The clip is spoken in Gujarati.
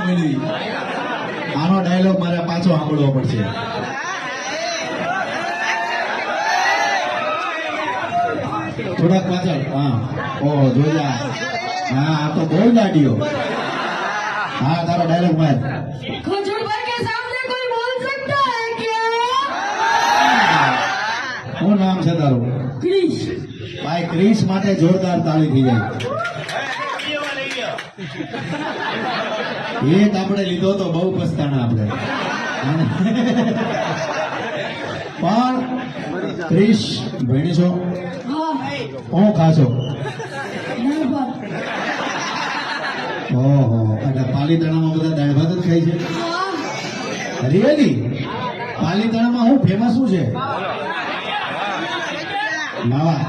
મેળવી. આનો ડાયલોગ મારે પાછો સાંભળવો પડશે. થોડાક પાછળ. હા, ઓહો જોયા. હા, આ તો બહુ દાડીઓ. હા, તારો ડાયલોગ માર. खजूर भाई के सामने कोई बोल सकता है क्या? શું નામ છે તારું? क्रिश ભાઈ ક્રિશ માટે જોરદાર તાળી થઈ જાય. એક આપણે લીધો તો બહુ પસ્તાણા આપણે. પણ ક્રિશ ભણી છો? हाँ હું ખાશો? नरबा ઓહો, એટલે પાલીતાણામાં બધા દાળ ભાત જ ખાય છે? हाँ રિયલી? પાલીતાણામાં હું ફેમસ શું છે? માવા.